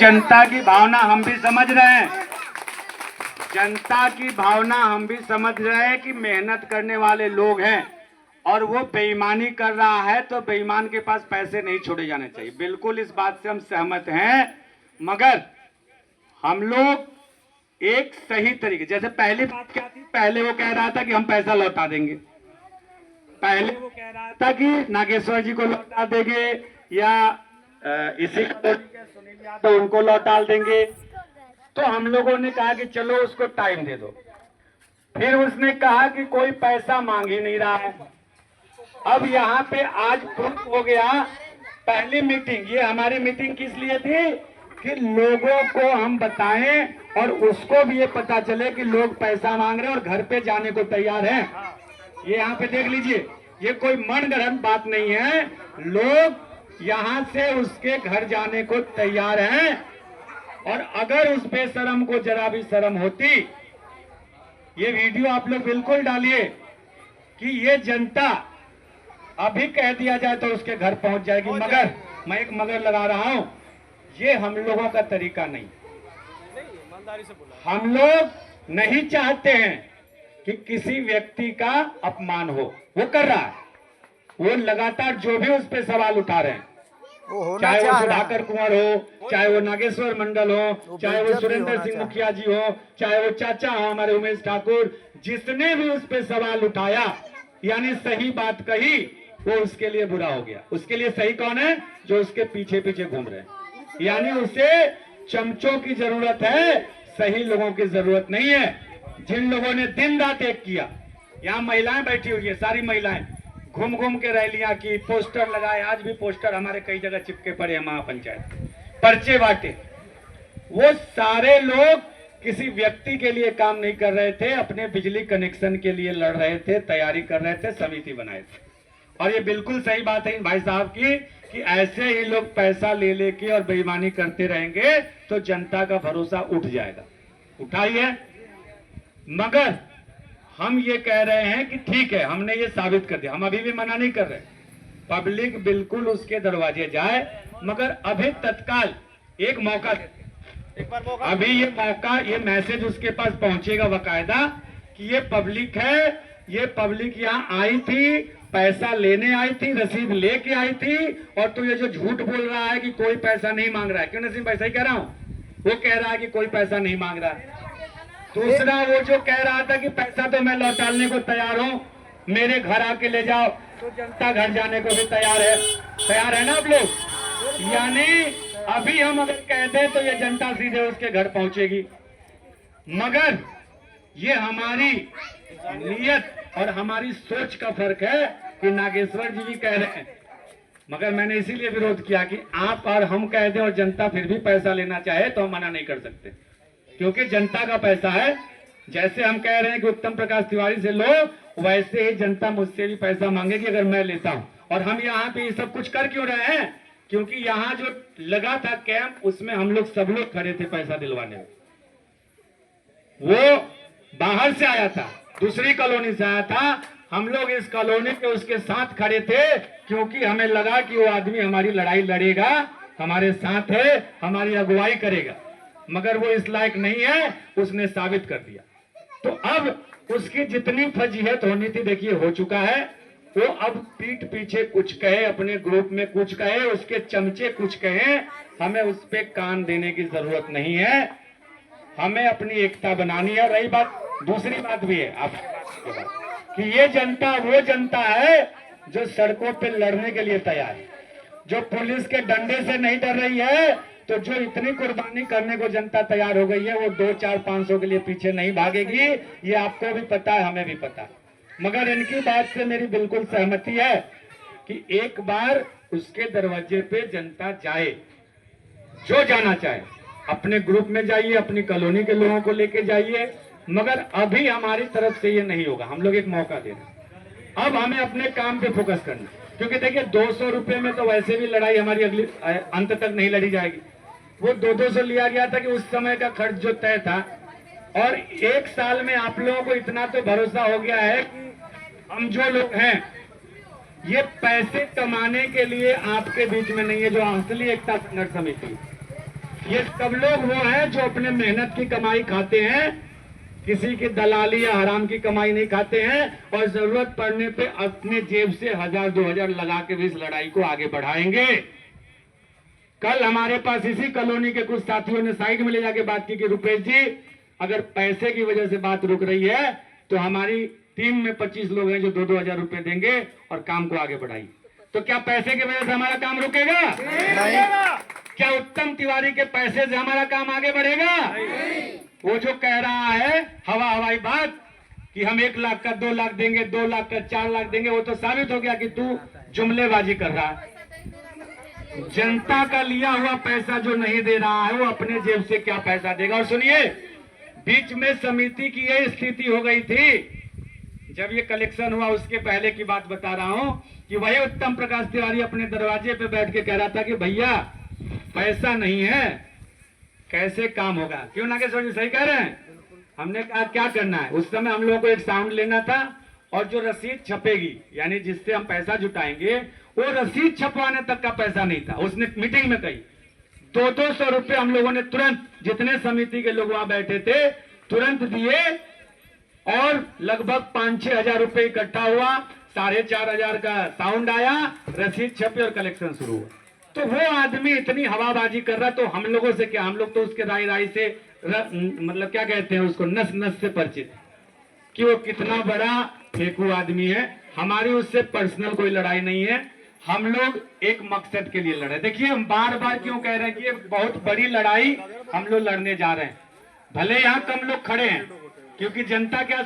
जनता की भावना हम भी समझ रहे हैं, जनता की भावना हम भी समझ रहे हैं कि मेहनत करने वाले लोग हैं और वो बेईमानी कर रहा है तो बेईमान के पास पैसे नहीं छोड़े जाने चाहिए। बिल्कुल इस बात से हम सहमत हैं, मगर हम लोग एक सही तरीके, जैसे पहली बात क्या थी, पहले वो कह रहा था कि हम पैसा लौटा देंगे, पहले वो कह रहा था कि नागेश्वर जी को लौटा देंगे या इसी कॉलोनी के सुनील यादव उनको लौटा देंगे। तो हम लोगों ने कहा कि चलो उसको टाइम दे दो। फिर उसने कहा कि कोई पैसा मांग ही नहीं रहा है। अब यहाँ पे आज प्रूफ हो गया। पहली मीटिंग, ये हमारी मीटिंग किस लिए थी कि लोगों को हम बताएं और उसको भी ये पता चले कि लोग पैसा मांग रहे हैं और घर पे जाने को तैयार हैं। ये यहाँ पे देख लीजिए, ये कोई मनगढ़ंत बात नहीं है, लोग यहाँ से उसके घर जाने को तैयार हैं। और अगर उस बेशरम को जरा भी शर्म होती, ये वीडियो आप लोग बिल्कुल डालिए कि ये जनता अभी कह दिया जाए तो उसके घर पहुंच जाएगी, मगर मैं एक मगर लगा रहा हूं, ये हम लोगों का तरीका नहीं। हम लोग नहीं चाहते हैं कि किसी व्यक्ति का अपमान हो। वो कर रहा है, वो लगातार जो भी उस पर सवाल उठा रहे हैं, चाहे वो सुधाकर कुंवर हो, चाहे वो नागेश्वर मंडल हो, चाहे वो सुरेंद्र सिंह मुखिया जी हो, चाहे वो चाचा हो हमारे उमेश ठाकुर, जिसने भी उस पर सवाल उठाया यानी सही बात कही, वो उसके लिए बुरा हो गया। उसके लिए सही कौन है? जो उसके पीछे पीछे घूम रहे हैं। यानी उसे चमचों की जरूरत है, सही लोगों की जरूरत नहीं है। जिन लोगों ने दिन रात एक किया, यहाँ महिलाएं बैठी हुई है, सारी महिलाएं घूम घूम के रैलियां की, पोस्टर लगाए, आज भी पोस्टर हमारे कई जगह चिपके पड़े हैं, महापंचायत पर्चे बांटे। वो सारे लोग किसी व्यक्ति के लिए काम नहीं कर रहे थे, अपने बिजली कनेक्शन के लिए लड़ रहे थे, तैयारी कर रहे थे, समिति बनाए थे। और ये बिल्कुल सही बात है इन भाई साहब की कि ऐसे ही लोग पैसा ले लेके और बेईमानी करते रहेंगे तो जनता का भरोसा उठ जाएगा। उठाइए, मगर हम ये कह रहे हैं कि ठीक है, हमने ये साबित कर दिया, हम अभी भी मना नहीं कर रहे, पब्लिक बिल्कुल उसके दरवाजे जाए, मगर अभी तत्काल एक मौका देते, एक बार मौका, अभी ये मौका, ये मैसेज उसके पास पहुंचेगा बकायदा कि ये पब्लिक है, ये पब्लिक यहाँ आई थी, पैसा लेने आई थी, रसीद लेके आई थी, और तो ये जो झूठ बोल रहा है कि कोई पैसा नहीं मांग रहा है, क्यों नसीम पैसा ही कह रहा हूँ, वो कह रहा है कि कोई पैसा नहीं मांग रहा है। दूसरा वो जो कह रहा था कि पैसा तो मैं लौटाने को तैयार हूँ, मेरे घर आके ले जाओ, तो जनता घर जाने को भी तैयार है ना आप लोग। यानी अभी हम अगर कह दें तो ये जनता सीधे उसके घर पहुंचेगी, मगर ये हमारी नीयत और हमारी सोच का फर्क है कि नागेश्वर जी भी कह रहे हैं, मगर मैंने इसीलिए विरोध किया कि आप और हम कह दें और जनता फिर भी पैसा लेना चाहे तो हम मना नहीं कर सकते, क्योंकि जनता का पैसा है। जैसे हम कह रहे हैं कि उत्तम प्रकाश तिवारी से लो, वैसे ही जनता मुझसे भी पैसा मांगेगी अगर मैं लेता हूं। और हम यहाँ पे ये सब कुछ कर क्यों रहे हैं? क्योंकि यहाँ जो लगा था कैंप, उसमें हम लोग सब लोग खड़े थे पैसा दिलवाने में। वो बाहर से आया था, दूसरी कॉलोनी से आया था, हम लोग इस कॉलोनी के उसके साथ खड़े थे, क्योंकि हमें लगा कि वो आदमी हमारी लड़ाई लड़ेगा, हमारे साथ है, हमारी अगुवाई करेगा, मगर वो इस लायक नहीं है, उसने साबित कर दिया। तो अब उसकी जितनी फजीहत होनी थी देखिए हो चुका है। वो अब पीठ पीछे कुछ कहे, अपने ग्रुप में कुछ कहे, उसके चमचे कुछ कहे, हमें उस पर कान देने की जरूरत नहीं है। हमें अपनी एकता बनानी है। रही बात, दूसरी बात भी है आप कि ये जनता वो जनता है जो सड़कों पे लड़ने के लिए तैयार है, जो पुलिस के डंडे से नहीं डर रही है, तो जो इतनी कुर्बानी करने को जनता तैयार हो गई है, वो 2, 4, 500 के लिए पीछे नहीं भागेगी। ये आपको भी पता है, हमें भी पता है, मगर इनकी बात से मेरी बिल्कुल सहमति है कि एक बार उसके दरवाजे पे जनता जाए, जो जाना चाहे, अपने ग्रुप में जाइए, अपनी कॉलोनी के लोगों को लेके जाइए, मगर अभी हमारी तरफ से ये नहीं होगा। हम लोग एक मौका दे रहे हैं, अब हमें अपने काम पे फोकस करना, क्योंकि देखिए 200 रुपए में तो वैसे भी लड़ाई हमारी अगली अंत तक नहीं लड़ी जाएगी। वो 200 लिया गया था कि उस समय का खर्च जो तय था, और एक साल में आप लोगों को इतना तो भरोसा हो गया है कि हम जो लोग हैं ये पैसे कमाने के लिए आपके बीच में नहीं है, जो असली एकता संघर्ष समिति, ये सब लोग वो हैं जो अपने मेहनत की कमाई खाते हैं, किसी की दलाली या हराम की कमाई नहीं खाते हैं, और जरूरत पड़ने पे अपने जेब से 1000-2000 लगा के भी इस लड़ाई को आगे बढ़ाएंगे। कल हमारे पास इसी कॉलोनी के कुछ साथियों ने साइड में ले जाके बात की कि रुपेश जी, अगर पैसे की वजह से बात रुक रही है तो हमारी टीम में 25 लोग हैं जो 2-2 हजार रुपए देंगे और काम को आगे बढ़ाइए। तो क्या पैसे की वजह से हमारा काम रुकेगा? नहीं। क्या उत्तम तिवारी के पैसे से हमारा काम आगे बढ़ेगा? वो जो कह रहा है हवाई बात कि हम 1 लाख का 2 लाख देंगे, 2 लाख का 4 लाख देंगे, वो तो साबित हो गया कि तू जुमलेबाजी कर रहा है। जनता का लिया हुआ पैसा जो नहीं दे रहा है वो अपने जेब से क्या पैसा देगा? और सुनिए, बीच में समिति की यह स्थिति हो गई थी, जब ये कलेक्शन हुआ उसके पहले की बात बता रहा हूं कि वही उत्तम प्रकाश तिवारी अपने दरवाजे पे बैठ के कह रहा था कि भैया पैसा नहीं है, कैसे काम होगा? क्यों ना के सही कह रहे हैं। हमने कहा क्या करना है? उस समय हम लोगों को एक साउंड लेना था और जो रसीद छपेगी, यानी जिससे हम पैसा जुटाएंगे, वो रसीद छपवाने तक का पैसा नहीं था। उसने मीटिंग में कही 200-200 रुपए हम लोगों ने तुरंत, जितने समिति के लोग वहां बैठे थे, तुरंत दिए और लगभग 5-6 हजार रुपए इकट्ठा हुआ। 4,500 का साउंड आया, रसीद छपी और कलेक्शन शुरू हुआ। तो वो आदमी इतनी हवाबाजी कर रहा, तो हम लोगों से क्या? हम लोग तो उसके राय से मतलब क्या कहते हैं उसको, नस नस से परिचित कि वो कितना बड़ा फेंकू आदमी है। हमारी उससे पर्सनल कोई लड़ाई नहीं है, हम लोग एक मकसद के लिए लड़े। देखिए, हम बार बार क्यों कह रहे हैं कि ये बहुत बड़ी लड़ाई हम लोग लड़ने जा रहे हैं। भले यहाँ कम लोग खड़े हैं, क्योंकि जनता क्या